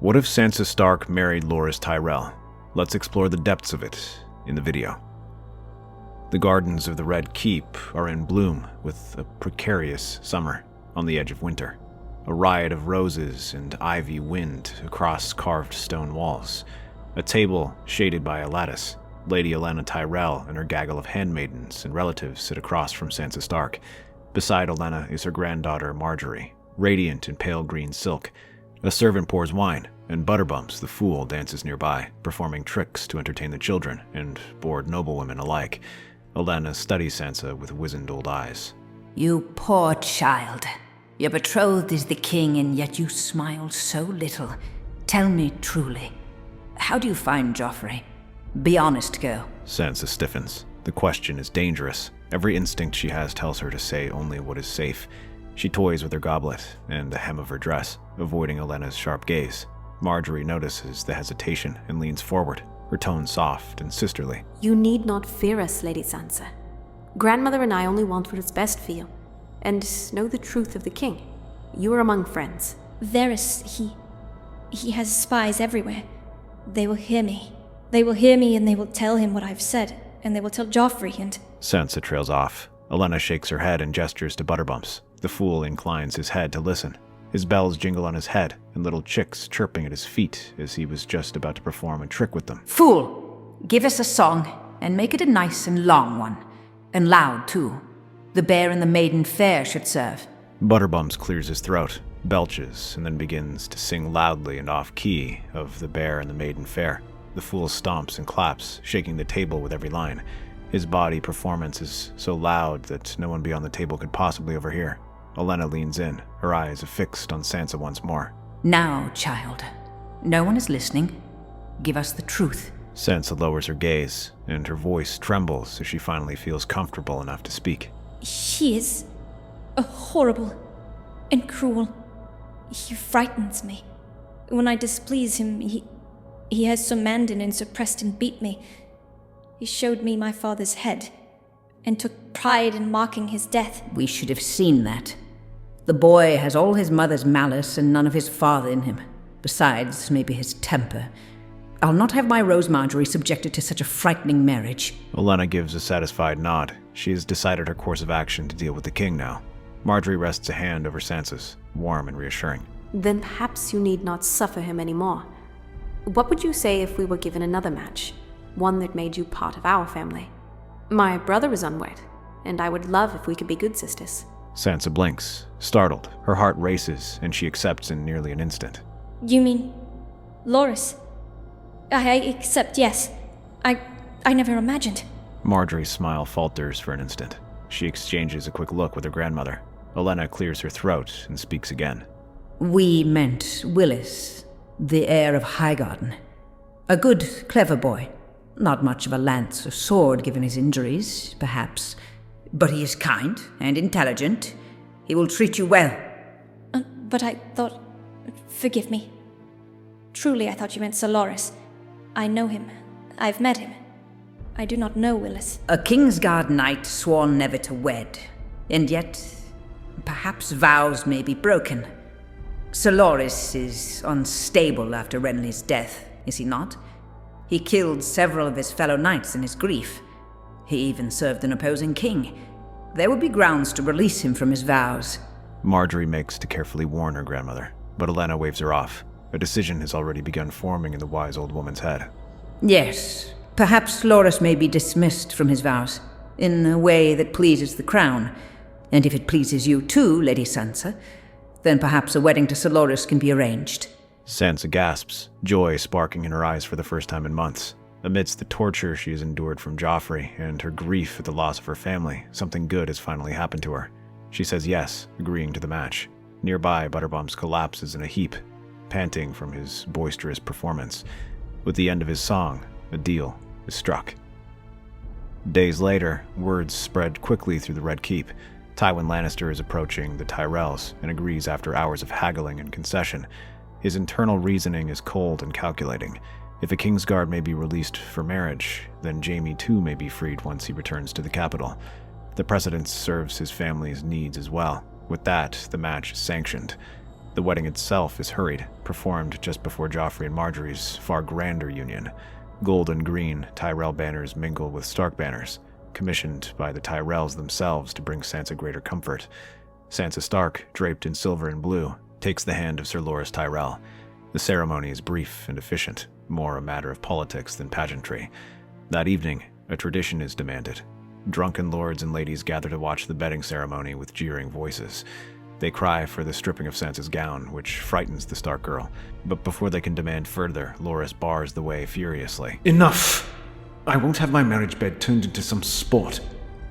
What if Sansa Stark married Loras Tyrell? Let's explore the depths of it in the video. The gardens of the Red Keep are in bloom with a precarious summer on the edge of winter. A riot of roses and ivy wind across carved stone walls. A table shaded by a lattice. Lady Olenna Tyrell and her gaggle of handmaidens and relatives sit across from Sansa Stark. Beside Olenna is her granddaughter Margaery, radiant in pale green silk. A servant pours wine, and Butterbumps, the fool, dances nearby, performing tricks to entertain the children and bored noblewomen alike. Olenna studies Sansa with wizened old eyes. You poor child. Your betrothed is the king, and yet you smile so little. Tell me truly, how do you find Joffrey? Be honest, girl. Sansa stiffens. The question is dangerous. Every instinct she has tells her to say only what is safe. She toys with her goblet and the hem of her dress, avoiding Olenna's sharp gaze. Margaery notices the hesitation and leans forward, her tone soft and sisterly. You need not fear us, Lady Sansa. Grandmother and I only want what is best for you, and know the truth of the king. You are among friends. Theorist, he has spies everywhere. They will hear me. They will hear me, and they will tell him what I've said, and they will tell Joffrey, and... Sansa trails off. Olenna shakes her head and gestures to Butterbumps. The fool inclines his head to listen. His bells jingle on his head, and little chicks chirping at his feet as he was just about to perform a trick with them. Fool! Give us a song, and make it a nice and long one. And loud, too. The bear and the maiden fair should serve. Butterbumps clears his throat, belches, and then begins to sing loudly and off-key of the bear and the maiden fair. The fool stomps and claps, shaking the table with every line. His body performance is so loud that no one beyond the table could possibly overhear. Olenna leans in, her eyes affixed on Sansa once more. Now, child. No one is listening. Give us the truth. Sansa lowers her gaze, and her voice trembles as she finally feels comfortable enough to speak. He is horrible and cruel. He frightens me. When I displease him, he has surmanded and suppressed and beat me. He showed me my father's head, and took pride in mocking his death. We should have seen that. The boy has all his mother's malice and none of his father in him. Besides, maybe his temper. I'll not have my Rose Margaery subjected to such a frightening marriage. Olenna gives a satisfied nod. She has decided her course of action to deal with the king now. Margaery rests a hand over Sansa's, warm and reassuring. Then perhaps you need not suffer him anymore. What would you say if we were given another match? One that made you part of our family. My brother is unwed, and I would love if we could be good sisters. Sansa blinks, startled. Her heart races, and she accepts in nearly an instant. You mean Loras? I accept, yes. I never imagined. Margaery's smile falters for an instant. She exchanges a quick look with her grandmother. Olenna clears her throat and speaks again. We meant Willis, the heir of Highgarden. A good, clever boy. Not much of a lance or sword given his injuries, perhaps. But he is kind and intelligent. He will treat you well. But I thought... Forgive me. Truly, I thought you meant Sir Loras. I know him. I've met him. I do not know Willis. A Kingsguard knight sworn never to wed. And yet, perhaps vows may be broken. Sir Loras is unstable after Renly's death, is he not? He killed several of his fellow knights in his grief. He even served an opposing king. There would be grounds to release him from his vows. Margaery makes to carefully warn her grandmother, but Olenna waves her off. A decision has already begun forming in the wise old woman's head. Yes, perhaps Loras may be dismissed from his vows, in a way that pleases the crown. And if it pleases you too, Lady Sansa, then perhaps a wedding to Sir Loras can be arranged. Sansa gasps, joy sparking in her eyes for the first time in months. Amidst the torture she has endured from Joffrey and her grief at the loss of her family, something good has finally happened to her. She says yes, agreeing to the match. Nearby, Butterbumps collapses in a heap, panting from his boisterous performance. With the end of his song, a deal is struck. Days later, words spread quickly through the Red Keep. Tywin Lannister is approaching the Tyrells and agrees after hours of haggling and concession. His internal reasoning is cold and calculating. If a Kingsguard may be released for marriage, then Jaime too may be freed once he returns to the capital. The precedent serves his family's needs as well. With that, the match is sanctioned. The wedding itself is hurried, performed just before Joffrey and Margaery's far grander union. Gold and green Tyrell banners mingle with Stark banners, commissioned by the Tyrells themselves to bring Sansa greater comfort. Sansa Stark, draped in silver and blue, takes the hand of Sir Loras Tyrell. The ceremony is brief and efficient, more a matter of politics than pageantry. That evening, a tradition is demanded. Drunken lords and ladies gather to watch the bedding ceremony with jeering voices. They cry for the stripping of Sansa's gown, which frightens the Stark girl. But before they can demand further, Loras bars the way furiously. Enough! I won't have my marriage bed turned into some sport.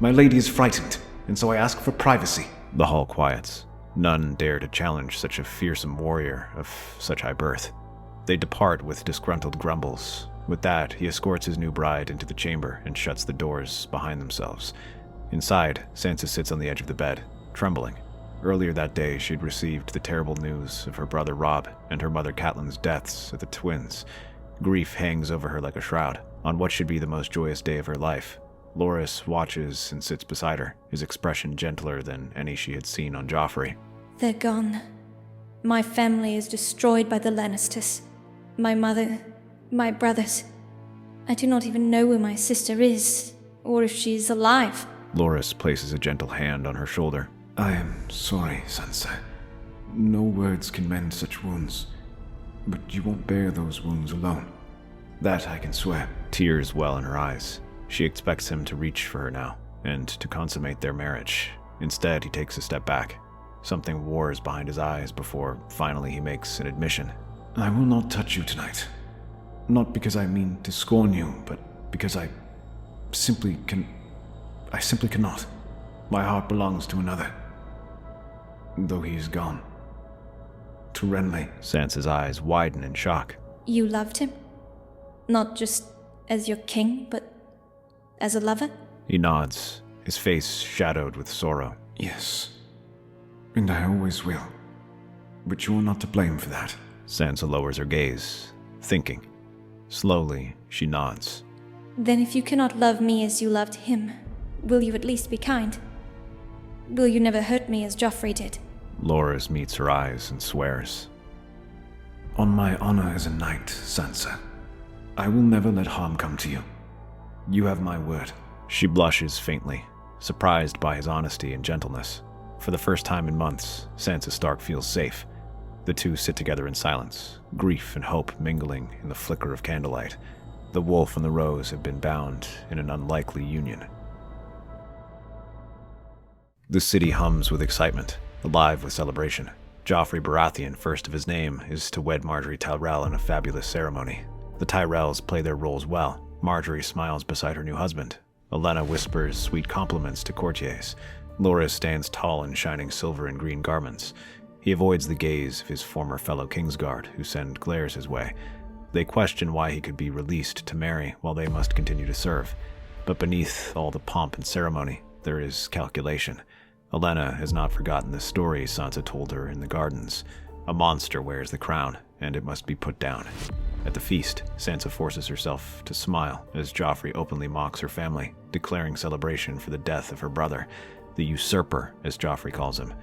My lady is frightened, and so I ask for privacy. The hall quiets. None dare to challenge such a fearsome warrior of such high birth. They depart with disgruntled grumbles. With that, he escorts his new bride into the chamber and shuts the doors behind themselves. Inside, Sansa sits on the edge of the bed, trembling. Earlier that day, she'd received the terrible news of her brother Robb and her mother Catelyn's deaths at the twins. Grief hangs over her like a shroud. On what should be the most joyous day of her life, Loras watches and sits beside her, his expression gentler than any she had seen on Joffrey. They're gone. My family is destroyed by the Lannisters. My mother, my brothers. I do not even know where my sister is, or if she is alive. Loras places a gentle hand on her shoulder. I am sorry, Sansa. No words can mend such wounds. But you won't bear those wounds alone. That I can swear. Tears well in her eyes. She expects him to reach for her now, and to consummate their marriage. Instead, he takes a step back. Something wars behind his eyes before finally he makes an admission. I will not touch you tonight. Not because I mean to scorn you, but because I simply cannot. My heart belongs to another. Though he is gone. To Renly. Sansa's eyes widen in shock. You loved him? Not just as your king, but as a lover? He nods, his face shadowed with sorrow. Yes. And I always will. But you are not to blame for that. Sansa lowers her gaze, thinking. Slowly, she nods. Then if you cannot love me as you loved him, will you at least be kind? Will you never hurt me as Joffrey did? Loras meets her eyes and swears. On my honor as a knight, Sansa, I will never let harm come to you. You have my word. She blushes faintly, surprised by his honesty and gentleness. For the first time in months, Sansa Stark feels safe. The two sit together in silence, grief and hope mingling in the flicker of candlelight. The wolf and the rose have been bound in an unlikely union. The city hums with excitement, alive with celebration. Joffrey Baratheon, first of his name, is to wed Margaery Tyrell in a fabulous ceremony. The Tyrells play their roles well. Margaery smiles beside her new husband. Olenna whispers sweet compliments to courtiers. Loras stands tall in shining silver and green garments. He avoids the gaze of his former fellow Kingsguard, who send glares his way. They question why he could be released to marry while they must continue to serve. But beneath all the pomp and ceremony, there is calculation. Olenna has not forgotten the story Sansa told her in the gardens. A monster wears the crown, and it must be put down. At the feast, Sansa forces herself to smile as Joffrey openly mocks her family, declaring celebration for the death of her brother, the usurper, as Joffrey calls him.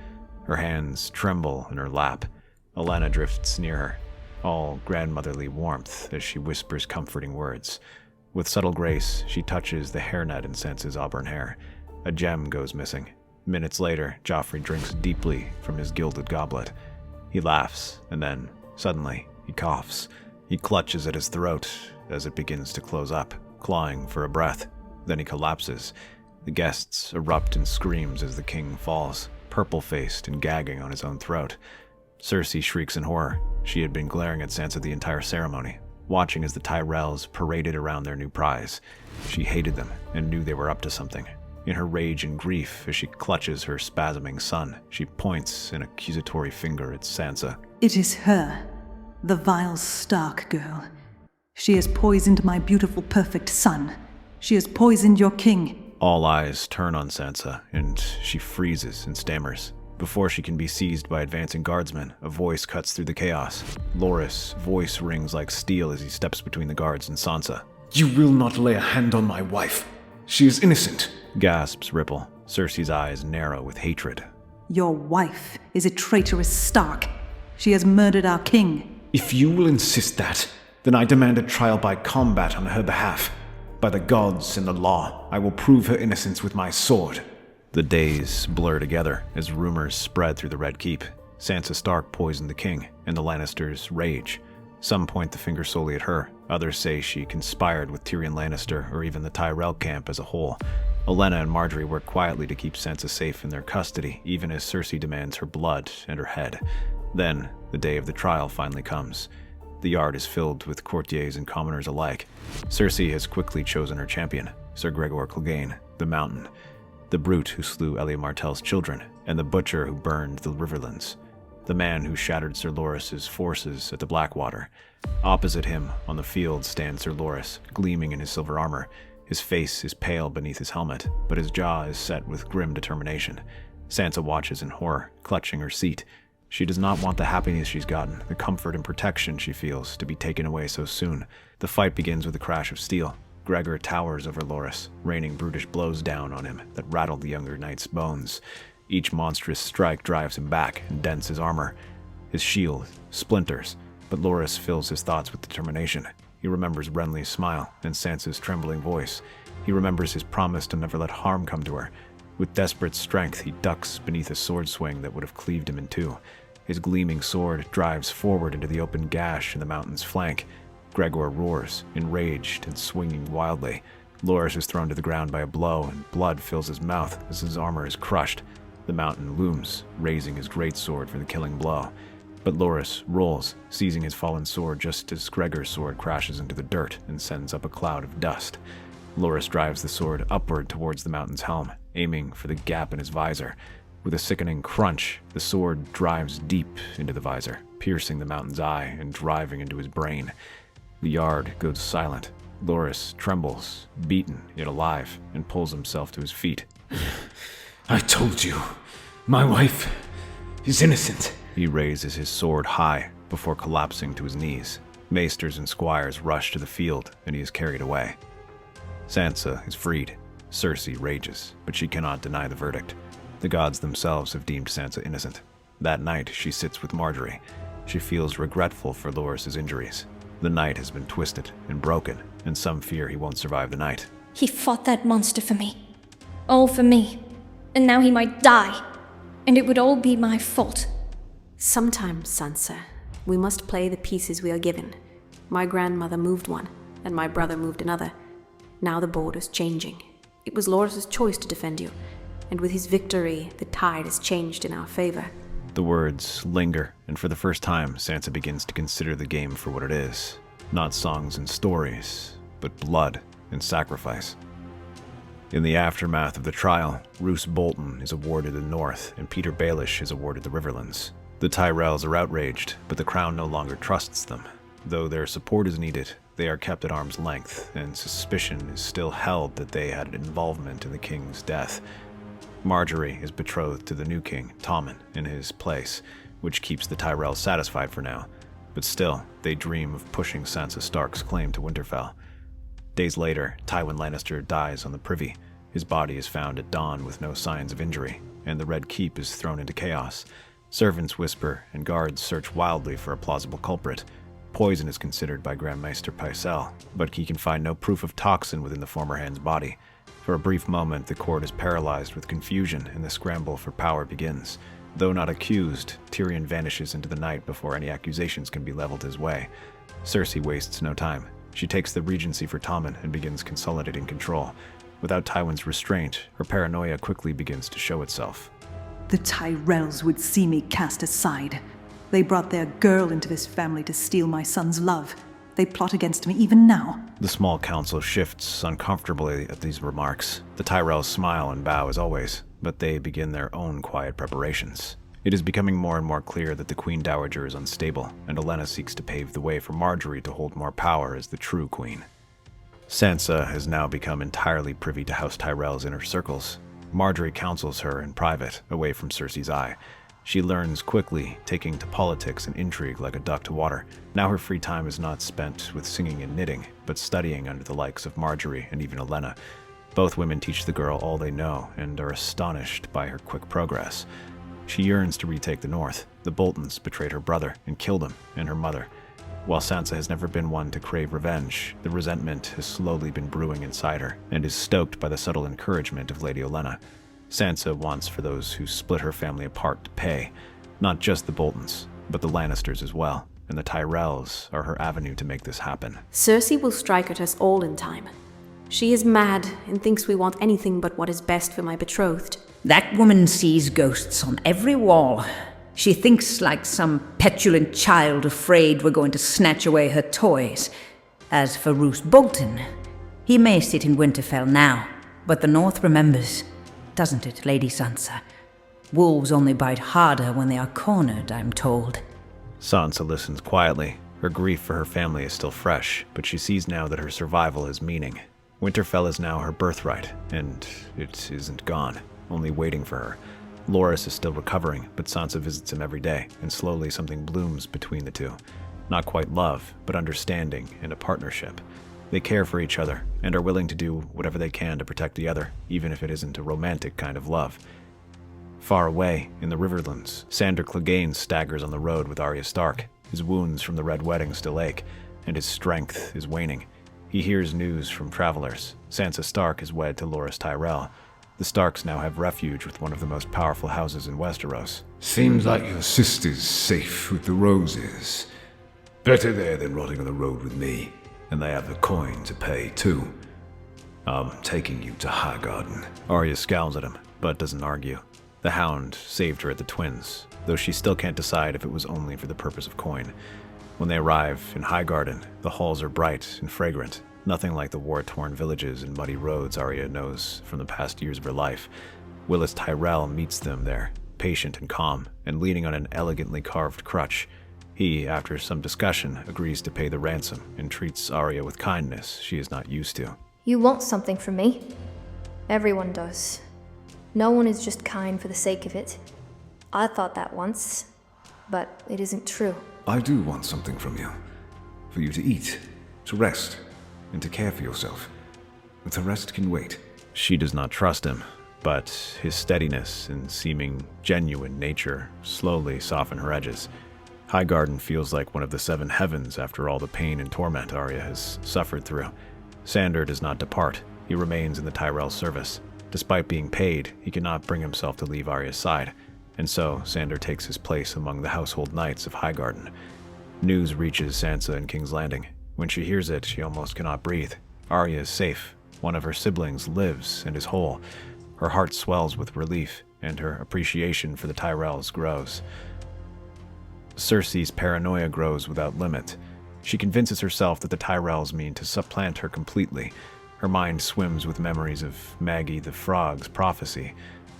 Her hands tremble in her lap. Olenna drifts near her, all grandmotherly warmth as she whispers comforting words. With subtle grace, she touches the hairnet in Sansa's auburn hair. A gem goes missing. Minutes later, Joffrey drinks deeply from his gilded goblet. He laughs, and then, suddenly, he coughs. He clutches at his throat as it begins to close up, clawing for a breath. Then he collapses. The guests erupt in screams as the king falls, purple-faced and gagging on his own throat. Cersei shrieks in horror. She had been glaring at Sansa the entire ceremony, watching as the Tyrells paraded around their new prize. She hated them and knew they were up to something. In her rage and grief, as she clutches her spasming son, she points an accusatory finger at Sansa. It is her, the vile Stark girl. She has poisoned my beautiful, perfect son. She has poisoned your king. All eyes turn on Sansa, and she freezes and stammers. Before she can be seized by advancing guardsmen, a voice cuts through the chaos. Loras' voice rings like steel as he steps between the guards and Sansa. You will not lay a hand on my wife. She is innocent. Gasps ripple. Cersei's eyes narrow with hatred. Your wife is a traitorous Stark. She has murdered our king. If you will insist that, then I demand a trial by combat on her behalf. By the gods and the law, I will prove her innocence with my sword. The days blur together as rumors spread through the Red Keep. Sansa Stark poisoned the king, and the Lannisters rage. Some point the finger solely at her. Others say she conspired with Tyrion Lannister or even the Tyrell camp as a whole. Olenna and Margaery work quietly to keep Sansa safe in their custody, even as Cersei demands her blood and her head. Then, the day of the trial finally comes. The yard is filled with courtiers and commoners alike. Cersei has quickly chosen her champion, Sir Gregor Clegane, the Mountain, the brute who slew Elia Martell's children, and the butcher who burned the Riverlands, the man who shattered Sir Loras's forces at the Blackwater. Opposite him, on the field, stands Sir Loras, gleaming in his silver armor. His face is pale beneath his helmet, but his jaw is set with grim determination. Sansa watches in horror, clutching her seat. She does not want the happiness she's gotten, the comfort and protection she feels, to be taken away so soon. The fight begins with a crash of steel. Gregor towers over Loras, raining brutish blows down on him that rattle the younger knight's bones. Each monstrous strike drives him back and dents his armor. His shield splinters, but Loras fills his thoughts with determination. He remembers Renly's smile and Sansa's trembling voice. He remembers his promise to never let harm come to her. With desperate strength, he ducks beneath a sword swing that would have cleaved him in two. His gleaming sword drives forward into the open gash in the Mountain's flank. Gregor roars, enraged and swinging wildly. Loras is thrown to the ground by a blow, and blood fills his mouth as his armor is crushed. The Mountain looms, raising his greatsword for the killing blow. But Loras rolls, seizing his fallen sword just as Gregor's sword crashes into the dirt and sends up a cloud of dust. Loras drives the sword upward towards the Mountain's helm, aiming for the gap in his visor. With a sickening crunch, the sword drives deep into the visor, piercing the Mountain's eye and driving into his brain. The yard goes silent. Loras trembles, beaten yet alive, and pulls himself to his feet. I told you, my wife is innocent. He raises his sword high before collapsing to his knees. Maesters and squires rush to the field, and he is carried away. Sansa is freed. Cersei rages, but she cannot deny the verdict. The gods themselves have deemed Sansa innocent. That night, she sits with Margaery. She feels regretful for Loras's injuries. The knight has been twisted and broken, and some fear he won't survive the night. He fought that monster for me. All for me. And now he might die. And it would all be my fault. Sometimes, Sansa, we must play the pieces we are given. My grandmother moved one, and my brother moved another. Now the board is changing. It was Loras's choice to defend you, and with his victory, the tide has changed in our favor. The words linger, and for the first time, Sansa begins to consider the game for what it is. Not songs and stories, but blood and sacrifice. In the aftermath of the trial, Roose Bolton is awarded the North, and Peter Baelish is awarded the Riverlands. The Tyrells are outraged, but the crown no longer trusts them. Though their support is needed, they are kept at arm's length, and suspicion is still held that they had involvement in the king's death. Margaery is betrothed to the new king, Tommen, in his place, which keeps the Tyrells satisfied for now. But still, they dream of pushing Sansa Stark's claim to Winterfell. Days later, Tywin Lannister dies on the Privy. His body is found at dawn with no signs of injury, and the Red Keep is thrown into chaos. Servants whisper, and guards search wildly for a plausible culprit. Poison is considered by Grand Maester Pycelle, but he can find no proof of toxin within the former hand's body. For a brief moment, the court is paralyzed with confusion, and the scramble for power begins. Though not accused, Tyrion vanishes into the night before any accusations can be leveled his way. Cersei wastes no time. She takes the regency for Tommen and begins consolidating control. Without Tywin's restraint, her paranoia quickly begins to show itself. The Tyrells would see me cast aside. They brought their girl into this family to steal my son's love. They plot against me even now. The small council shifts uncomfortably at these remarks. The Tyrells smile and bow as always, but they begin their own quiet preparations. It is becoming more and more clear that the Queen Dowager is unstable, and Olenna seeks to pave the way for Margaery to hold more power as the true queen. Sansa has now become entirely privy to House Tyrell's inner circles. Margaery counsels her in private, away from Cersei's eye. She learns quickly, taking to politics and intrigue like a duck to water. Now her free time is not spent with singing and knitting, but studying under the likes of Margaery and even Olenna. Both women teach the girl all they know and are astonished by her quick progress. She yearns to retake the north. The Boltons betrayed her brother and killed him and her mother. While Sansa has never been one to crave revenge, the resentment has slowly been brewing inside her and is stoked by the subtle encouragement of Lady Olenna. Sansa wants for those who split her family apart to pay, not just the Boltons, but the Lannisters as well, and the Tyrells are her avenue to make this happen. Cersei will strike at us all in time. She is mad and thinks we want anything but what is best for my betrothed. That woman sees ghosts on every wall. She thinks like some petulant child afraid we're going to snatch away her toys. As for Roose Bolton, he may sit in Winterfell now, but the North remembers, doesn't it, Lady Sansa? Wolves only bite harder when they are cornered, I'm told. Sansa listens quietly. Her grief for her family is still fresh, but she sees now that her survival has meaning. Winterfell is now her birthright, and it isn't gone, only waiting for her. Loras is still recovering, but Sansa visits him every day, and slowly something blooms between the two. Not quite love, but understanding and a partnership. They care for each other, and are willing to do whatever they can to protect the other, even if it isn't a romantic kind of love. Far away, in the Riverlands, Sandor Clegane staggers on the road with Arya Stark. His wounds from the Red Wedding still ache, and his strength is waning. He hears news from travelers. Sansa Stark is wed to Loras Tyrell. The Starks now have refuge with one of the most powerful houses in Westeros. Seems like your sister's safe with the roses. Better there than rotting on the road with me. And they have the coin to pay, too. I'm taking you to Highgarden. Arya scowls at him, but doesn't argue. The Hound saved her at the Twins, though she still can't decide if it was only for the purpose of coin. When they arrive in Highgarden, the halls are bright and fragrant. Nothing like the war-torn villages and muddy roads Arya knows from the past years of her life. Willis Tyrell meets them there, patient and calm, and leaning on an elegantly carved crutch. He, after some discussion, agrees to pay the ransom and treats Arya with kindness she is not used to. You want something from me? Everyone does. No one is just kind for the sake of it. I thought that once, but it isn't true. I do want something from you. For you to eat, to rest, and to care for yourself. But the rest can wait. She does not trust him, but his steadiness and seeming genuine nature slowly soften her edges. Highgarden feels like one of the seven heavens after all the pain and torment Arya has suffered through. Sandor does not depart. He remains in the Tyrell service. Despite being paid, he cannot bring himself to leave Arya's side, and so Sandor takes his place among the household knights of Highgarden. News reaches Sansa in King's Landing. When she hears it, she almost cannot breathe. Arya is safe. One of her siblings lives and is whole. Her heart swells with relief, and her appreciation for the Tyrells grows. Cersei's paranoia grows without limit. She convinces herself that the Tyrells mean to supplant her completely. Her mind swims with memories of Maggie the Frog's prophecy,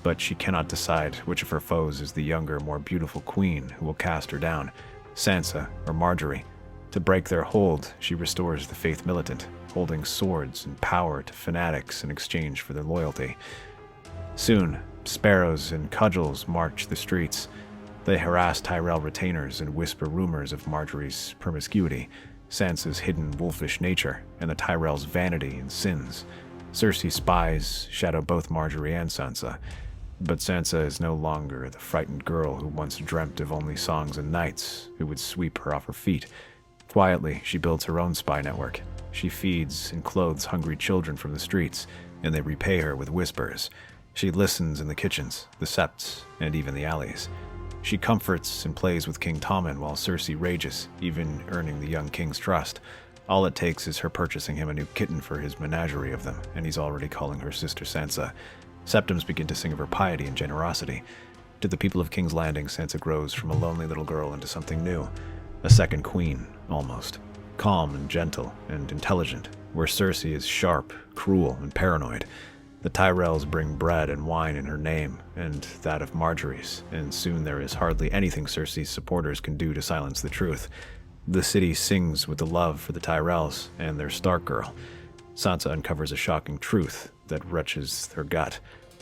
but she cannot decide which of her foes is the younger, more beautiful queen who will cast her down, Sansa or Margaery. To break their hold, she restores the faith militant, holding swords and power to fanatics in exchange for their loyalty. Soon, sparrows and cudgels march the streets. They harass Tyrell retainers and whisper rumors of Margaery's promiscuity, Sansa's hidden wolfish nature, and the Tyrells' vanity and sins. Cersei's spies shadow both Margaery and Sansa, but Sansa is no longer the frightened girl who once dreamt of only songs and knights who would sweep her off her feet. Quietly, she builds her own spy network. She feeds and clothes hungry children from the streets, and they repay her with whispers. She listens in the kitchens, the septs, and even the alleys. She comforts and plays with King Tommen while Cersei rages, even earning the young king's trust. All it takes is her purchasing him a new kitten for his menagerie of them, and he's already calling her sister Sansa. Septums begin to sing of her piety and generosity. To the people of King's Landing, Sansa grows from a lonely little girl into something new. A second queen, almost. Calm and gentle and intelligent, where Cersei is sharp, cruel, and paranoid. The Tyrells bring bread and wine in her name, and that of Margaery's, and soon there is hardly anything Cersei's supporters can do to silence the truth. The city sings with the love for the Tyrells and their Stark girl. Sansa uncovers a shocking truth that wrenches her gut.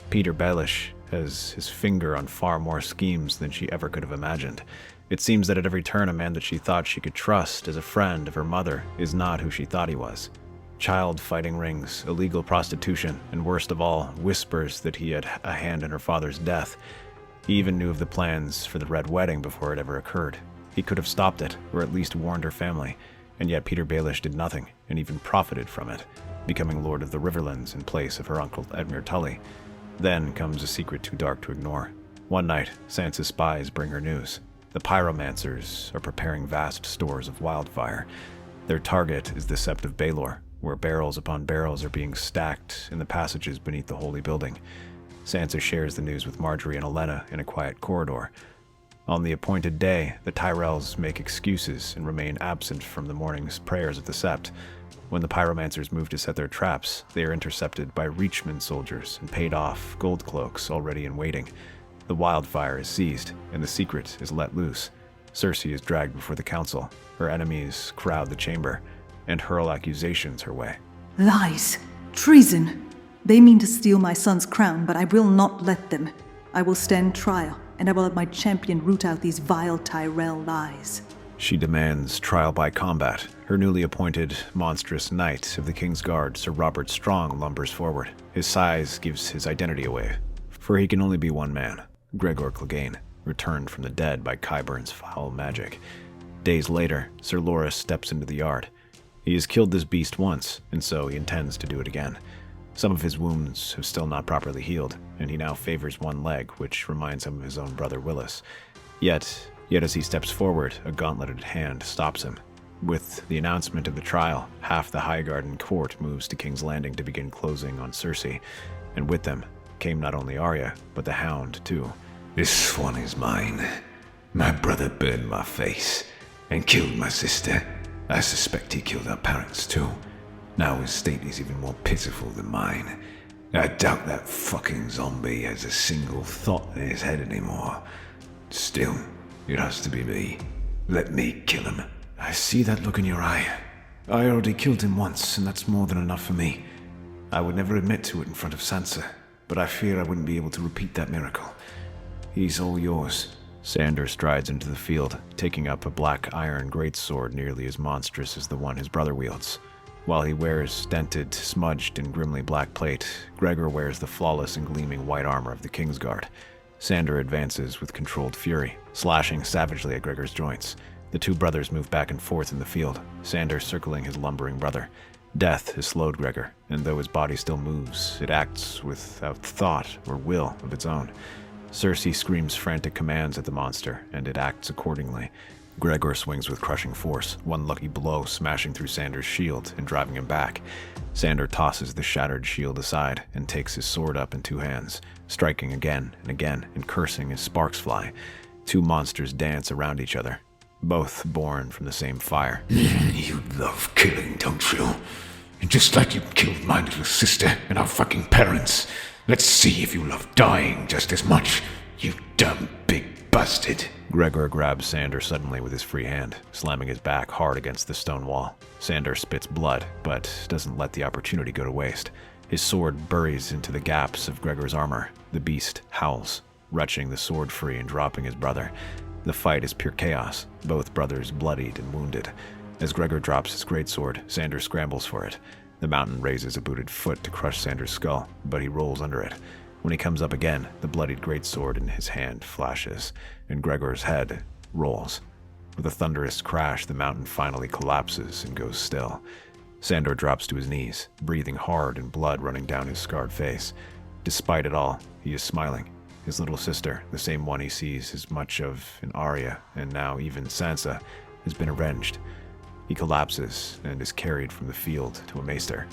Peter Baelish has his finger on far more schemes than she ever could have imagined. It seems that at every turn, a man that she thought she could trust as a friend of her mother is not who she thought he was. Child-fighting rings, illegal prostitution, and worst of all, whispers that he had a hand in her father's death. He even knew of the plans for the Red Wedding before it ever occurred. He could have stopped it, or at least warned her family, and yet Petyr Baelish did nothing, and even profited from it, becoming Lord of the Riverlands in place of her uncle Edmure Tully. Then comes a secret too dark to ignore. One night, Sansa's spies bring her news. The pyromancers are preparing vast stores of wildfire. Their target is the Sept of Baelor, where barrels upon barrels are being stacked in the passages beneath the holy building. Sansa shares the news with Margaery and Olenna in a quiet corridor. On the appointed day, the Tyrells make excuses and remain absent from the morning's prayers of the Sept. When the pyromancers move to set their traps, they are intercepted by Reachman soldiers and paid off gold cloaks already in waiting. The wildfire is seized, and the secret is let loose. Cersei is dragged before the council. Her enemies crowd the chamber and hurl accusations her way. Lies! Treason! They mean to steal my son's crown, but I will not let them. I will stand trial, and I will have my champion root out these vile Tyrell lies. She demands trial by combat. Her newly appointed monstrous knight of the King's Guard, Sir Robert Strong, lumbers forward. His size gives his identity away, for he can only be one man, Gregor Clegane, returned from the dead by Qyburn's foul magic. Days later, Sir Loras steps into the yard. He has killed this beast once, and so he intends to do it again. Some of his wounds have still not properly healed, and he now favors one leg, which reminds him of his own brother Willis. Yet as he steps forward, a gauntleted hand stops him. With the announcement of the trial, half the Highgarden court moves to King's Landing to begin closing on Cersei, and with them came not only Arya, but the Hound too. This one is mine. My brother burned my face and killed my sister. I suspect he killed our parents too. Now his state is even more pitiful than mine. I doubt that fucking zombie has a single thought in his head anymore. Still, it has to be me. Let me kill him. I see that look in your eye. I already killed him once, and that's more than enough for me. I would never admit to it in front of Sansa, but I fear I wouldn't be able to repeat that miracle. He's all yours. Sandor strides into the field, taking up a black iron greatsword nearly as monstrous as the one his brother wields. While he wears dented, smudged, and grimly black plate, Gregor wears the flawless and gleaming white armor of the Kingsguard. Sandor advances with controlled fury, slashing savagely at Gregor's joints. The two brothers move back and forth in the field, Sandor circling his lumbering brother. Death has slowed Gregor, and though his body still moves, it acts without thought or will of its own. Cersei screams frantic commands at the monster, and it acts accordingly. Gregor swings with crushing force, one lucky blow smashing through Sandor's shield and driving him back. Sandor tosses the shattered shield aside and takes his sword up in two hands, striking again and cursing as sparks fly. Two monsters dance around each other, both born from the same fire. You love killing, don't you? Just like you killed my little sister and our fucking parents. Let's see if you love dying just as much, you dumb big bastard. Gregor grabs Sandor suddenly with his free hand, slamming his back hard against the stone wall. Sandor spits blood, but doesn't let the opportunity go to waste. His sword buries into the gaps of Gregor's armor. The beast howls, wrenching the sword free and dropping his brother. The fight is pure chaos, both brothers bloodied and wounded. As Gregor drops his greatsword, Sandor scrambles for it. The mountain raises a booted foot to crush Sandor's skull, but he rolls under it. When he comes up again, the bloodied greatsword in his hand flashes, and Gregor's head rolls. With a thunderous crash, the mountain finally collapses and goes still. Sandor drops to his knees, breathing hard and blood running down his scarred face. Despite it all, he is smiling. His little sister, the same one he sees as much of in Arya, and now even Sansa, has been avenged. He collapses and is carried from the field to a maester.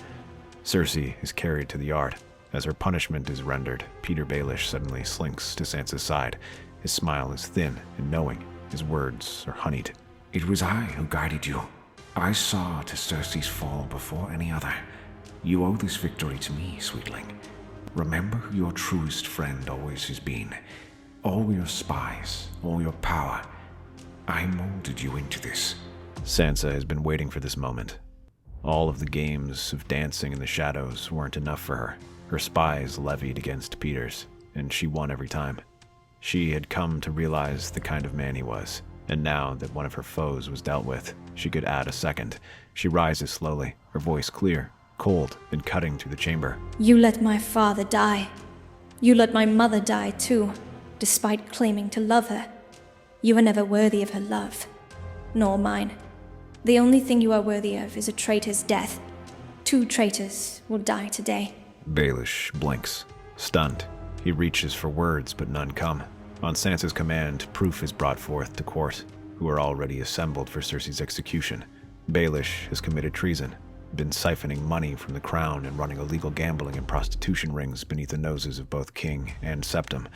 Cersei is carried to the yard. As her punishment is rendered, Petyr Baelish suddenly slinks to Sansa's side. His smile is thin and knowing. His words are honeyed. It was I who guided you. I saw to Cersei's fall before any other. You owe this victory to me, sweetling. Remember who your truest friend always has been. All your spies, all your power. I molded you into this. Sansa has been waiting for this moment. All of the games of dancing in the shadows weren't enough for her. Her spies levied against Petyr's, and she won every time. She had come to realize the kind of man he was, and now that one of her foes was dealt with, she could add a second. She rises slowly, her voice clear, cold, and cutting through the chamber. You let my father die. You let my mother die too. despite claiming to love her. You are never worthy of her love, nor mine. The only thing you are worthy of is a traitor's death. 2 traitors will die today. Baelish blinks, stunned. He reaches for words, but none come. On Sansa's command, proof is brought forth to court, who are already assembled for Cersei's execution. Baelish has committed treason, been siphoning money from the crown and running illegal gambling and prostitution rings beneath the noses of both king and septum.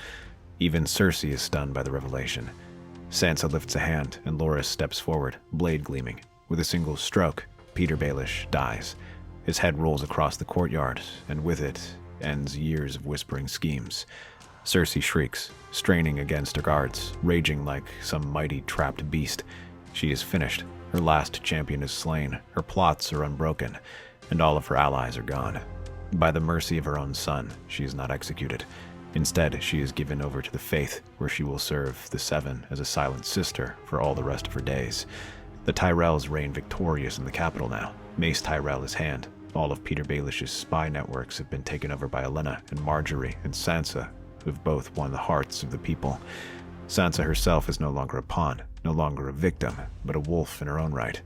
Even Cersei is stunned by the revelation. Sansa lifts a hand, and Loras steps forward, blade gleaming. With a single stroke, Peter Baelish dies. His head rolls across the courtyard, and with it ends years of whispering schemes. Cersei shrieks, straining against her guards, raging like some mighty trapped beast. She is finished. Her last champion is slain. Her plots are unbroken, and all of her allies are gone. By the mercy of her own son, she is not executed. Instead, she is given over to the Faith, where she will serve the Seven as a silent sister for all the rest of her days. The Tyrells reign victorious in the capital now. Mace Tyrell is hand. All of Peter Baelish's spy networks have been taken over by Olenna and Margaery and Sansa, who have both won the hearts of the people. Sansa herself is no longer a pawn, no longer a victim, but a wolf in her own right.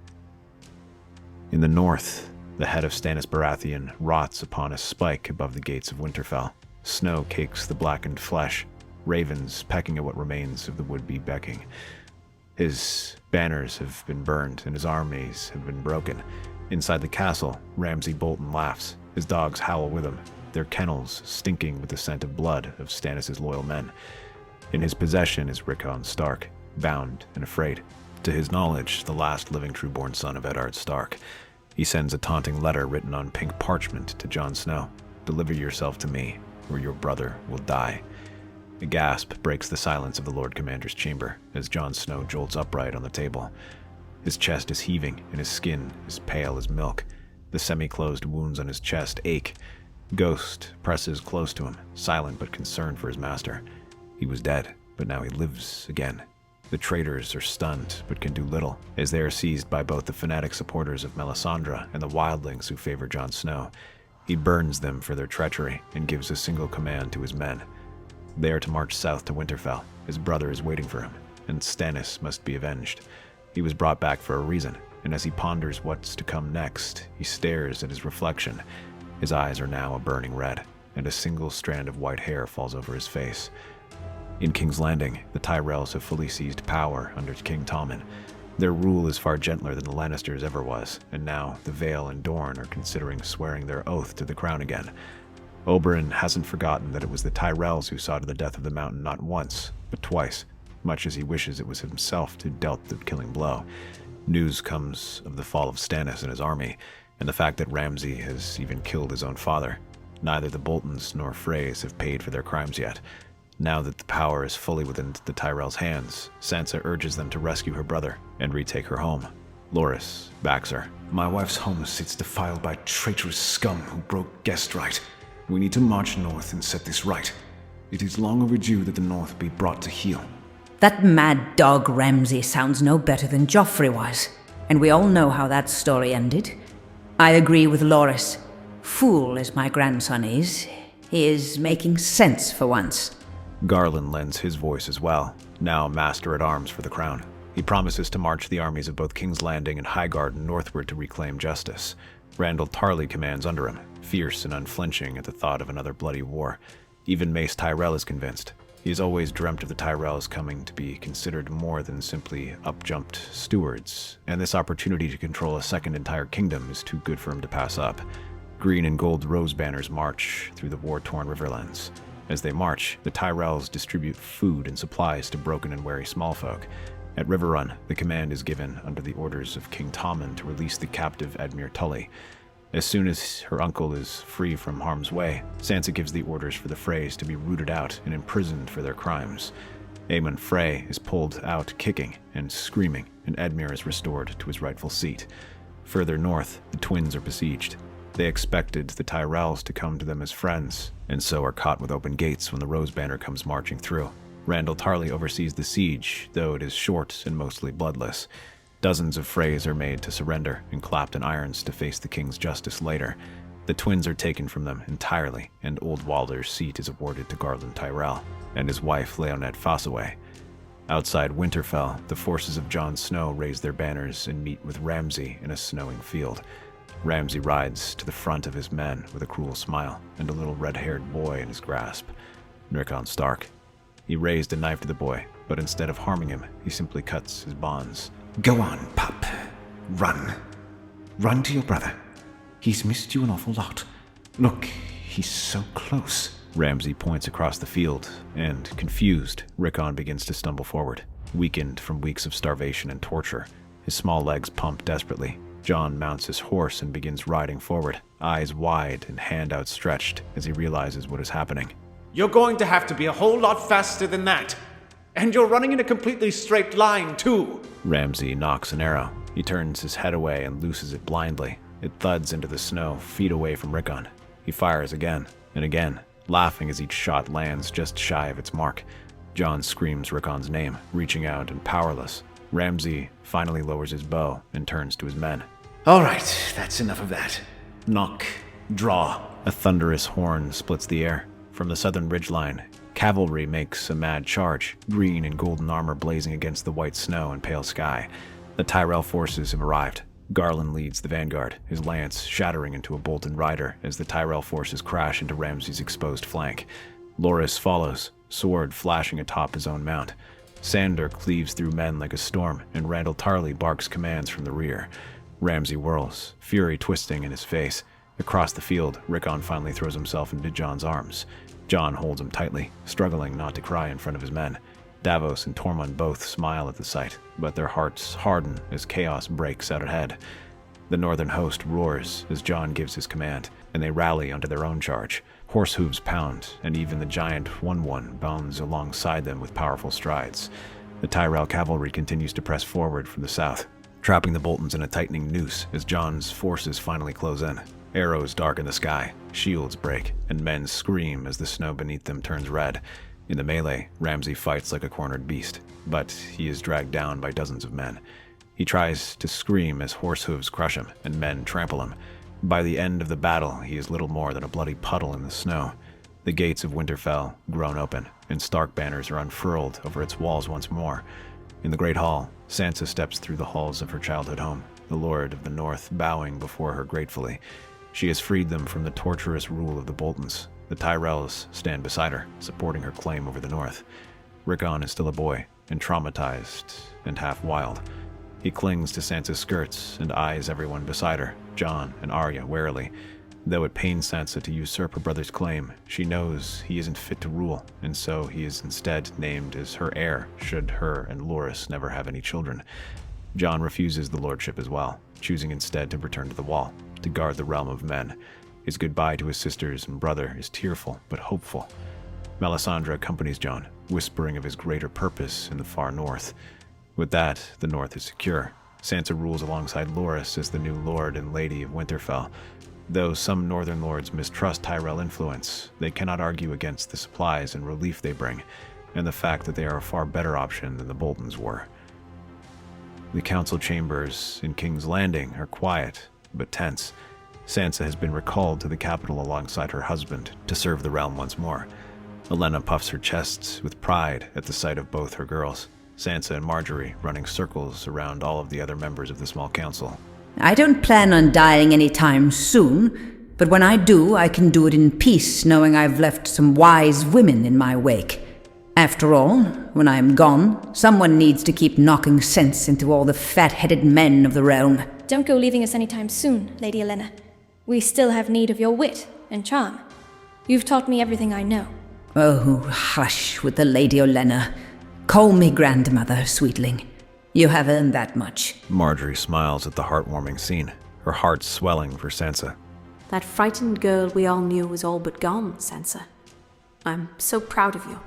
In the north, the head of Stannis Baratheon rots upon a spike above the gates of Winterfell. Snow cakes the blackened flesh, ravens pecking at what remains of the would-be Becking. His banners have been burned, and his armies have been broken. Inside the castle, Ramsay Bolton laughs. His dogs howl with him, their kennels stinking with the scent of blood of Stannis' loyal men. In his possession is Rickon Stark, bound and afraid. To his knowledge, the last living true-born son of Eddard Stark. He sends a taunting letter written on pink parchment to Jon Snow. "Deliver yourself to me, or your brother will die." A gasp breaks the silence of the Lord Commander's chamber as Jon Snow jolts upright on the table. His chest is heaving, and his skin is pale as milk. The semi-closed wounds on his chest ache. Ghost presses close to him, silent but concerned for his master. He was dead, but now he lives again. The traitors are stunned, but can do little, as they are seized by both the fanatic supporters of Melisandre and the wildlings who favor Jon Snow. He burns them for their treachery and gives a single command to his men. They are to march south to Winterfell. His brother is waiting for him, and Stannis must be avenged. He was brought back for a reason, and as he ponders what's to come next, he stares at his reflection. His eyes are now a burning red, and a single strand of white hair falls over his face. In King's Landing, the Tyrells have fully seized power under King Tommen. Their rule is far gentler than the Lannisters ever was, and now the Vale and Dorne are considering swearing their oath to the crown again. Oberyn hasn't forgotten that it was the Tyrells who saw to the death of the Mountain not once, but twice, much as he wishes it was himself who dealt the killing blow. News comes of the fall of Stannis and his army, and the fact that Ramsay has even killed his own father. Neither the Boltons nor Freys have paid for their crimes yet. Now that the power is fully within the Tyrells' hands, Sansa urges them to rescue her brother and retake her home. Loras backs her. My wife's home sits defiled by traitorous scum who broke guest right. We need to march north and set this right. It is long overdue that the north be brought to heel. That mad dog Ramsay sounds no better than Joffrey was, and we all know how that story ended. I agree with Loras. Fool as my grandson is, he is making sense for once. Garland lends his voice as well, now master-at-arms for the crown. He promises to march the armies of both King's Landing and Highgarden northward to reclaim justice. Randyll Tarly commands under him, fierce and unflinching at the thought of another bloody war. Even Mace Tyrell is convinced. He has always dreamt of the Tyrells coming to be considered more than simply up-jumped stewards, and this opportunity to control a second entire kingdom is too good for him to pass up. Green and gold rose banners march through the war-torn riverlands. As they march, the Tyrells distribute food and supplies to broken and weary smallfolk. At Riverrun, the command is given under the orders of King Tommen to release the captive Edmure Tully. As soon as her uncle is free from harm's way, Sansa gives the orders for the Freys to be rooted out and imprisoned for their crimes. Aemon Frey is pulled out kicking and screaming, and Edmure is restored to his rightful seat. Further north, the twins are besieged. They expected the Tyrells to come to them as friends, and so are caught with open gates when the Rose Banner comes marching through. Randyll Tarly oversees the siege, though it is short and mostly bloodless. Dozens of Freys are made to surrender and clapped in irons to face the king's justice later. The twins are taken from them entirely, and Old Walder's seat is awarded to Garland Tyrell and his wife Leonette Fossaway. Outside Winterfell, the forces of Jon Snow raise their banners and meet with Ramsay in a snowing field. Ramsay rides to the front of his men with a cruel smile and a little red-haired boy in his grasp, Rickon Stark. He raised a knife to the boy, but instead of harming him, he simply cuts his bonds. Go on, pup. Run. Run to your brother. He's missed you an awful lot. Look, he's so close. Ramsay points across the field, and, confused, Rickon begins to stumble forward, weakened from weeks of starvation and torture. His small legs pump desperately. Jon mounts his horse and begins riding forward, eyes wide and hand outstretched as he realizes what is happening. You're going to have to be a whole lot faster than that. And you're running in a completely straight line, too. Ramsay knocks an arrow. He turns his head away and looses it blindly. It thuds into the snow, feet away from Rickon. He fires again and again, laughing as each shot lands just shy of its mark. Jon screams Rickon's name, reaching out and powerless. Ramsay finally lowers his bow and turns to his men. All right, that's enough of that. Knock. Draw. A thunderous horn splits the air. From the southern ridgeline, cavalry makes a mad charge, green and golden armor blazing against the white snow and pale sky. The Tyrell forces have arrived. Garland leads the vanguard, his lance shattering into a bolted rider as the Tyrell forces crash into Ramsay's exposed flank. Loras follows, sword flashing atop his own mount. Sandor cleaves through men like a storm, and Randyll Tarly barks commands from the rear. Ramsay whirls, fury twisting in his face. Across the field, Rickon finally throws himself into Jon's arms. Jon holds him tightly, struggling not to cry in front of his men. Davos and Tormund both smile at the sight, but their hearts harden as chaos breaks out ahead. The northern host roars as Jon gives his command, and they rally onto their own charge. Horse hooves pound, and even the giant 1-1 bounds alongside them with powerful strides. The Tyrell cavalry continues to press forward from the south, trapping the Boltons in a tightening noose as Jon's forces finally close in. Arrows darken the sky, shields break, and men scream as the snow beneath them turns red. In the melee, Ramsay fights like a cornered beast, but he is dragged down by dozens of men. He tries to scream as horse hooves crush him and men trample him. By the end of the battle, he is little more than a bloody puddle in the snow. The gates of Winterfell groan open, and Stark banners are unfurled over its walls once more. In the Great Hall, Sansa steps through the halls of her childhood home, the Lord of the North bowing before her gratefully. She has freed them from the torturous rule of the Boltons. The Tyrells stand beside her, supporting her claim over the North. Rickon is still a boy, and traumatized, and half wild. He clings to Sansa's skirts and eyes everyone beside her, Jon and Arya, warily. Though it pains Sansa to usurp her brother's claim, she knows he isn't fit to rule, and so he is instead named as her heir, should her and Loras never have any children. Jon refuses the lordship as well, choosing instead to return to the Wall, to guard the realm of men. His goodbye to his sisters and brother is tearful but hopeful. Melisandre accompanies Jon, whispering of his greater purpose in the far north. With that, the north is secure. Sansa rules alongside Loras as the new lord and lady of Winterfell. Though some northern lords mistrust Tyrell influence, they cannot argue against the supplies and relief they bring, and the fact that they are a far better option than the Boltons were. The council chambers in King's Landing are quiet, but tense. Sansa has been recalled to the capital alongside her husband to serve the realm once more. Olenna puffs her chest with pride at the sight of both her girls, Sansa and Margaery running circles around all of the other members of the small council. I don't plan on dying anytime soon, but when I do, I can do it in peace, knowing I've left some wise women in my wake. After all, when I am gone, someone needs to keep knocking sense into all the fat-headed men of the realm. Don't go leaving us anytime soon, Lady Olenna. We still have need of your wit and charm. You've taught me everything I know. Oh, hush with the Lady Olenna. Call me grandmother, sweetling. You have earned that much. Margaery smiles at the heartwarming scene, her heart swelling for Sansa. That frightened girl we all knew was all but gone, Sansa. I'm so proud of you.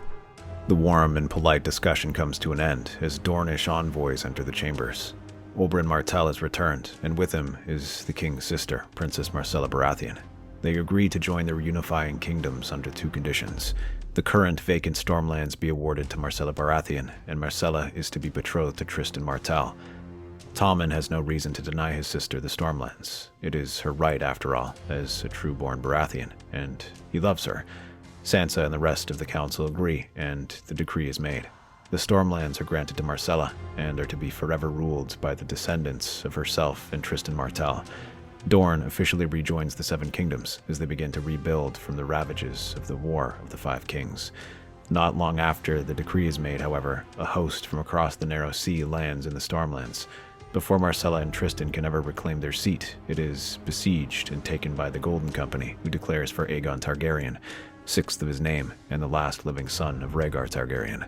The warm and polite discussion comes to an end as Dornish envoys enter the chambers. Oberyn Martell has returned, and with him is the king's sister, Princess Myrcella Baratheon. They agree to join their unifying kingdoms under two conditions. The current vacant Stormlands be awarded to Myrcella Baratheon, and Myrcella is to be betrothed to Tristan Martell. Tommen has no reason to deny his sister the Stormlands. It is her right, after all, as a true-born Baratheon, and he loves her. Sansa and the rest of the council agree, and the decree is made. The Stormlands are granted to Myrcella, and are to be forever ruled by the descendants of herself and Tristan Martell. Dorne officially rejoins the Seven Kingdoms as they begin to rebuild from the ravages of the War of the Five Kings. Not long after the decree is made, however, a host from across the Narrow Sea lands in the Stormlands. Before Myrcella and Tristan can ever reclaim their seat, it is besieged and taken by the Golden Company, who declares for Aegon Targaryen, sixth of his name and the last living son of Rhaegar Targaryen.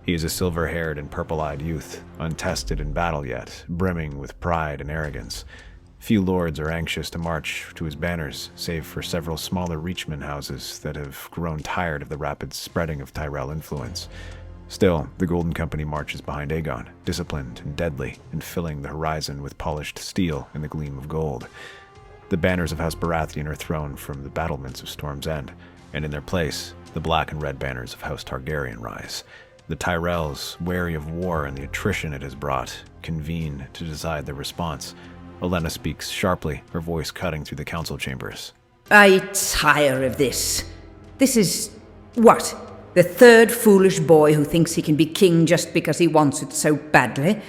He is a silver-haired and purple-eyed youth, untested in battle yet, brimming with pride and arrogance. Few lords are anxious to march to his banners, save for several smaller reachman houses that have grown tired of the rapid spreading of Tyrell influence. Still, the Golden Company marches behind Aegon, disciplined and deadly, and filling the horizon with polished steel and the gleam of gold. The banners of House Baratheon are thrown from the battlements of Storm's End, and in their place, the black and red banners of House Targaryen rise. The Tyrells, wary of war and the attrition it has brought, convene to decide their response. Olenna speaks sharply, her voice cutting through the council chambers. I tire of this. This is, what, the third foolish boy who thinks he can be king just because he wants it so badly?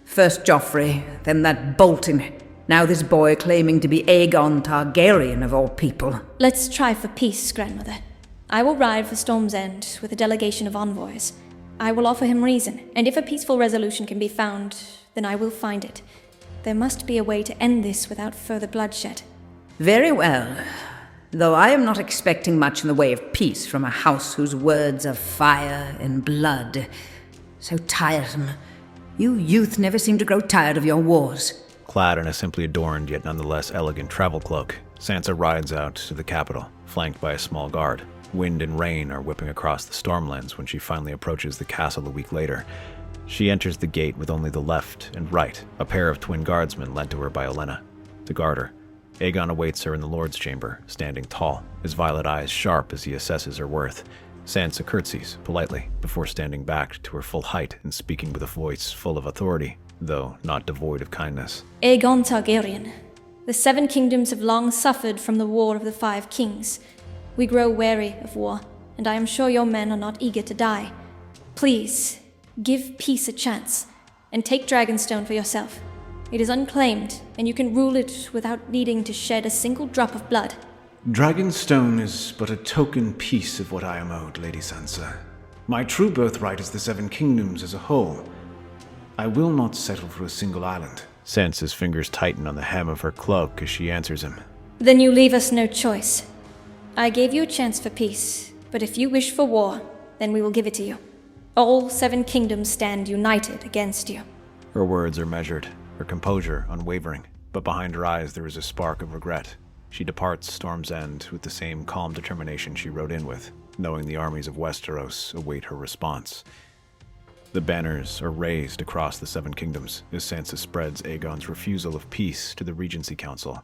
First Joffrey, then that Bolton. Now this boy claiming to be Aegon Targaryen of all people. Let's try for peace, grandmother. I will ride for Storm's End with a delegation of envoys. I will offer him reason, and if a peaceful resolution can be found, then I will find it. There must be a way to end this without further bloodshed. Very well. Though I am not expecting much in the way of peace from a house whose words are fire and blood. So tiresome. You youth never seem to grow tired of your wars. Clad in a simply adorned yet nonetheless elegant travel cloak, Sansa rides out to the capital, flanked by a small guard. Wind and rain are whipping across the Stormlands when she finally approaches the castle a week later. She enters the gate with only the left and right, a pair of twin guardsmen lent to her by Olenna, to guard her. Aegon awaits her in the Lord's chamber, standing tall, his violet eyes sharp as he assesses her worth. Sansa curtsies politely before standing back to her full height and speaking with a voice full of authority, though not devoid of kindness. Aegon Targaryen, the Seven Kingdoms have long suffered from the War of the Five Kings. We grow weary of war, and I am sure your men are not eager to die. Please, give peace a chance, and take Dragonstone for yourself. It is unclaimed, and you can rule it without needing to shed a single drop of blood. Dragonstone is but a token piece of what I am owed, Lady Sansa. My true birthright is the Seven Kingdoms as a whole. I will not settle for a single island. Sansa's fingers tighten on the hem of her cloak as she answers him. Then you leave us no choice. I gave you a chance for peace, but if you wish for war, then we will give it to you. All Seven Kingdoms stand united against you. Her words are measured, her composure unwavering, but behind her eyes there is a spark of regret. She departs Storm's End with the same calm determination she rode in with, knowing the armies of Westeros await her response. The banners are raised across the Seven Kingdoms as Sansa spreads Aegon's refusal of peace to the Regency Council.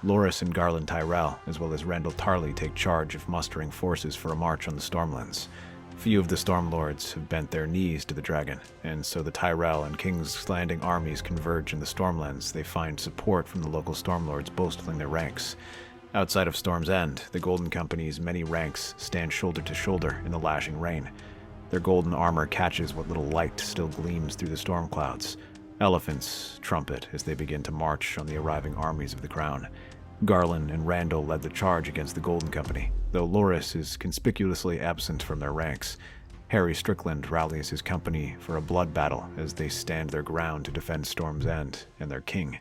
Loras and Garland Tyrell, as well as Randyll Tarly, take charge of mustering forces for a march on the Stormlands. Few of the Stormlords have bent their knees to the dragon, and so the Tyrell and King's Landing armies converge in the Stormlands. They find support from the local Stormlords bolstering their ranks. Outside of Storm's End, the Golden Company's many ranks stand shoulder to shoulder in the lashing rain. Their golden armor catches what little light still gleams through the storm clouds. Elephants trumpet as they begin to march on the arriving armies of the Crown. Garland and Randyll led the charge against the Golden Company, though Loras is conspicuously absent from their ranks. Harry Strickland rallies his company for a blood battle as they stand their ground to defend Storm's End and their king.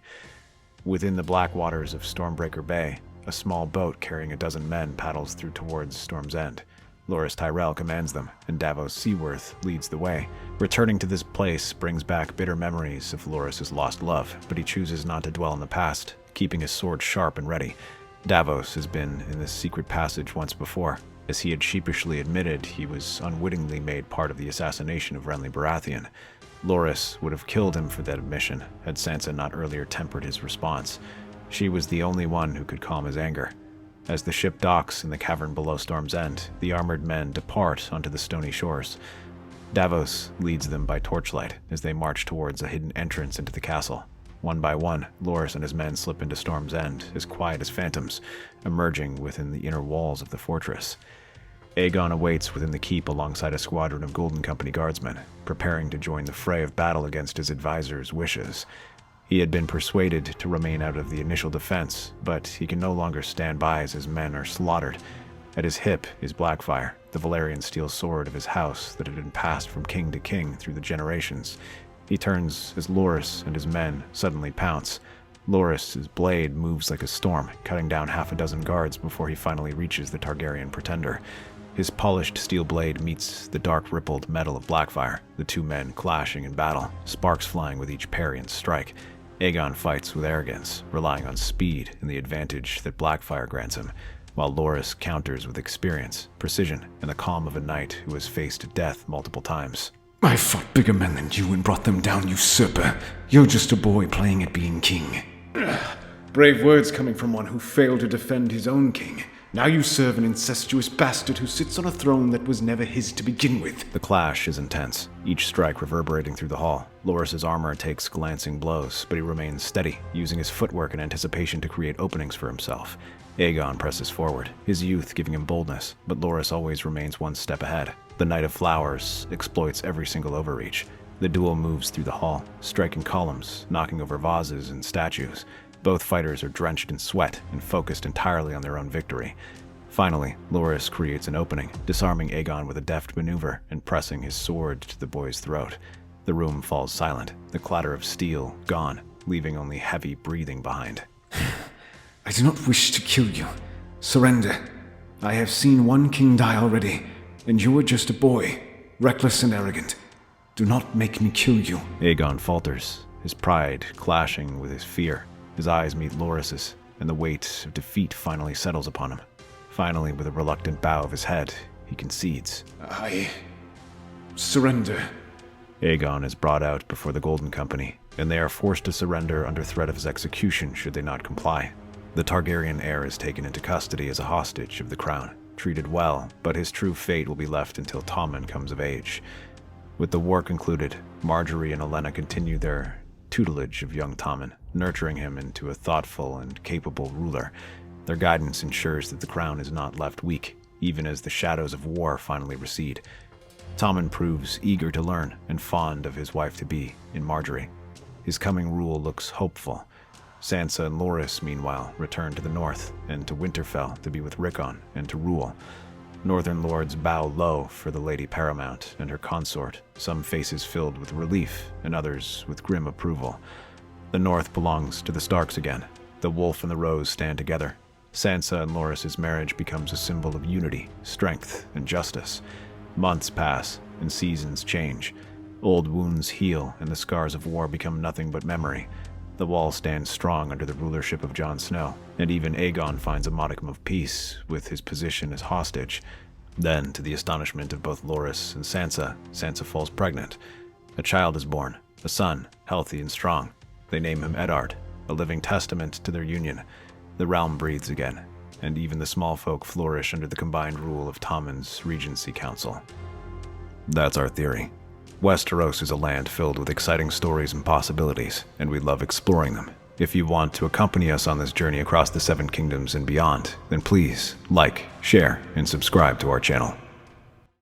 Within the black waters of Stormbreaker Bay, a small boat carrying a dozen men paddles through towards Storm's End. Loras Tyrell commands them, and Davos Seaworth leads the way. Returning to this place brings back bitter memories of Loras's lost love, but he chooses not to dwell on the past, keeping his sword sharp and ready. Davos has been in this secret passage once before. As he had sheepishly admitted, he was unwittingly made part of the assassination of Renly Baratheon. Loras would have killed him for that admission, had Sansa not earlier tempered his response. She was the only one who could calm his anger. As the ship docks in the cavern below Storm's End, the armored men depart onto the stony shores. Davos leads them by torchlight as they march towards a hidden entrance into the castle. One by one, Loras and his men slip into Storm's End, as quiet as phantoms, emerging within the inner walls of the fortress. Aegon awaits within the keep alongside a squadron of Golden Company guardsmen, preparing to join the fray of battle against his advisor's wishes. He had been persuaded to remain out of the initial defense, but he can no longer stand by as his men are slaughtered. At his hip is Blackfire, the Valyrian steel sword of his house that had been passed from king to king through the generations. He turns as Loras and his men suddenly pounce. Loras' blade moves like a storm, cutting down half a dozen guards before he finally reaches the Targaryen pretender. His polished steel blade meets the dark rippled metal of Blackfire, the two men clashing in battle, sparks flying with each parry and strike. Aegon fights with arrogance, relying on speed and the advantage that Blackfire grants him, while Loras counters with experience, precision, and the calm of a knight who has faced death multiple times. I fought bigger men than you and brought them down, usurper. You're just a boy playing at being king. Brave words coming from one who failed to defend his own king. Now you serve an incestuous bastard who sits on a throne that was never his to begin with. The clash is intense, each strike reverberating through the hall. Loras' armor takes glancing blows, but he remains steady, using his footwork in anticipation to create openings for himself. Aegon presses forward, his youth giving him boldness, but Loras always remains one step ahead. The Knight of Flowers exploits every single overreach. The duel moves through the hall, striking columns, knocking over vases and statues. Both fighters are drenched in sweat and focused entirely on their own victory. Finally, Loras creates an opening, disarming Aegon with a deft maneuver and pressing his sword to the boy's throat. The room falls silent, the clatter of steel gone, leaving only heavy breathing behind. I do not wish to kill you. Surrender. I have seen one king die already, and you are just a boy, reckless and arrogant. Do not make me kill you. Aegon falters, his pride clashing with his fear. His eyes meet Loras's, and the weight of defeat finally settles upon him. Finally, with a reluctant bow of his head, he concedes. I surrender. Aegon is brought out before the Golden Company, and they are forced to surrender under threat of his execution should they not comply. The Targaryen heir is taken into custody as a hostage of the crown, treated well, but his true fate will be left until Tommen comes of age. With the war concluded, Margaery and Olenna continue their tutelage of young Tommen, nurturing him into a thoughtful and capable ruler. Their guidance ensures that the crown is not left weak, even as the shadows of war finally recede. Tommen proves eager to learn and fond of his wife-to-be in Margaery. His coming rule looks hopeful. Sansa and Loras, meanwhile, return to the north and to Winterfell to be with Rickon and to rule. Northern lords bow low for the Lady Paramount and her consort, some faces filled with relief and others with grim approval. The north belongs to the Starks again. The wolf and the rose stand together. Sansa and Loras' marriage becomes a symbol of unity, strength, and justice. Months pass, and seasons change. Old wounds heal, and the scars of war become nothing but memory. The wall stands strong under the rulership of Jon Snow, and even Aegon finds a modicum of peace with his position as hostage. Then, to the astonishment of both Loras and Sansa, Sansa falls pregnant. A child is born, a son, healthy and strong. They name him Eddard, a living testament to their union. The realm breathes again, and even the small folk flourish under the combined rule of Tommen's Regency Council. That's our theory. Westeros is a land filled with exciting stories and possibilities, and we love exploring them. If you want to accompany us on this journey across the Seven Kingdoms and beyond, then please like, share, and subscribe to our channel.